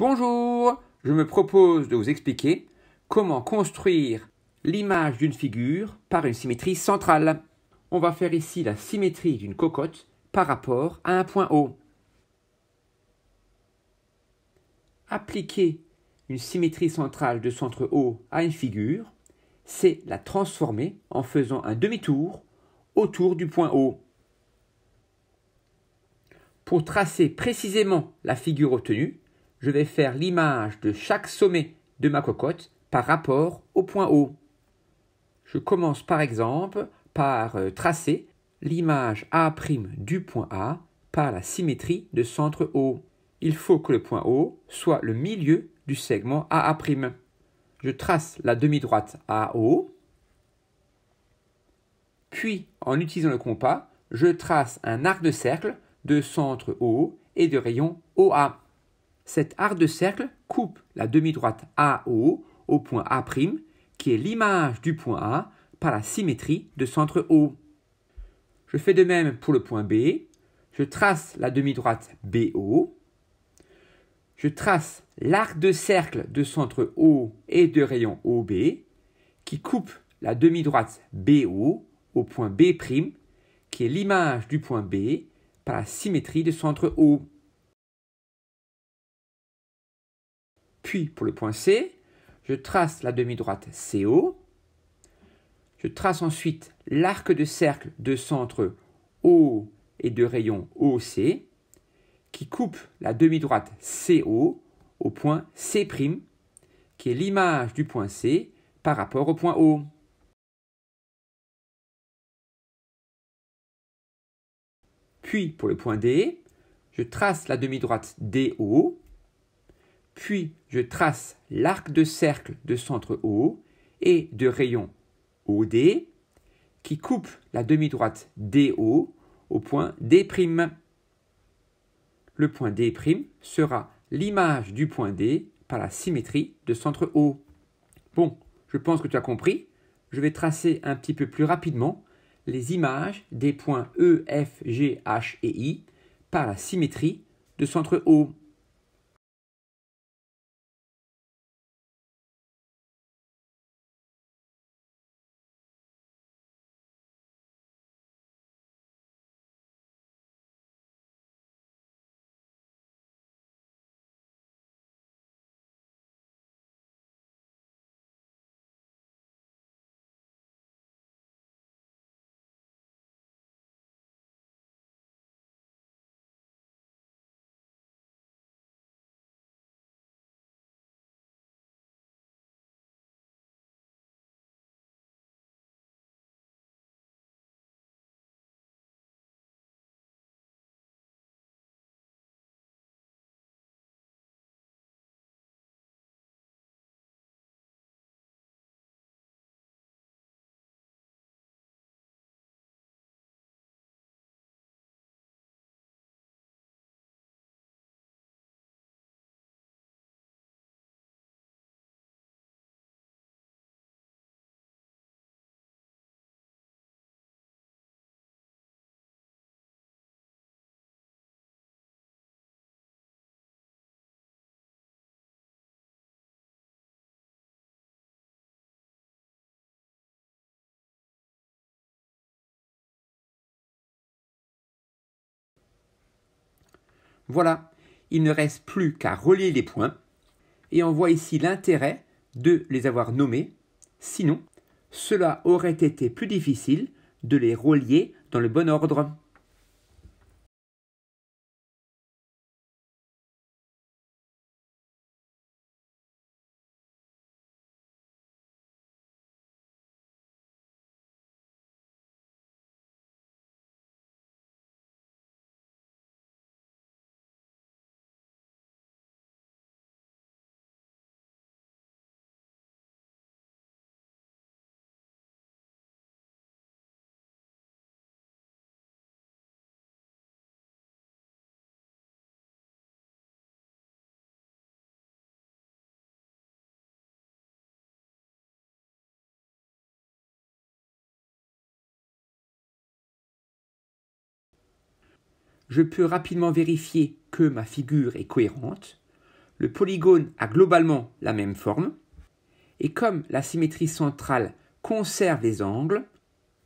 Bonjour, je me propose de vous expliquer comment construire l'image d'une figure par une symétrie centrale. On va faire ici la symétrie d'une cocotte par rapport à un point O. Appliquer une symétrie centrale de centre O à une figure, c'est la transformer en faisant un demi-tour autour du point O. Pour tracer précisément la figure obtenue, je vais faire l'image de chaque sommet de ma cocotte par rapport au point O. Je commence par exemple par tracer l'image A' du point A par la symétrie de centre O. Il faut que le point O soit le milieu du segment AA'. Je trace la demi-droite AO, puis en utilisant le compas, je trace un arc de cercle de centre O et de rayon OA. Cet arc de cercle coupe la demi-droite AO au point A', qui est l'image du point A par la symétrie de centre O. Je fais de même pour le point B. Je trace la demi-droite BO. Je trace l'arc de cercle de centre O et de rayon OB, qui coupe la demi-droite BO au point B', qui est l'image du point B par la symétrie de centre O. Puis pour le point C, je trace la demi-droite CO. Je trace ensuite l'arc de cercle de centre O et de rayon OC, qui coupe la demi-droite CO au point C', qui est l'image du point C par rapport au point O. Puis pour le point D, je trace la demi-droite DO, puis je trace l'arc de cercle de centre O et de rayon OD, qui coupe la demi-droite DO au point D'. Le point D' sera l'image du point D par la symétrie de centre O. Bon, je pense que tu as compris. Je vais tracer un petit peu plus rapidement les images des points E, F, G, H et I par la symétrie de centre O. Voilà, il ne reste plus qu'à relier les points et on voit ici l'intérêt de les avoir nommés, sinon cela aurait été plus difficile de les relier dans le bon ordre. Je peux rapidement vérifier que ma figure est cohérente. le polygone a globalement la même forme. Et comme la symétrie centrale conserve les angles,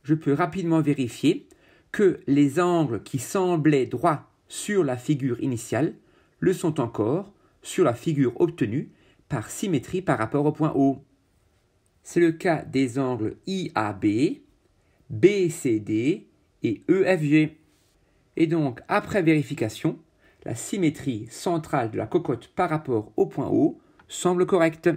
je peux rapidement vérifier que les angles qui semblaient droits sur la figure initiale le sont encore sur la figure obtenue par symétrie par rapport au point O. C'est le cas des angles IAB, BCD et EFG. Et donc, après vérification, la symétrie centrale de la cocotte par rapport au point O semble correcte.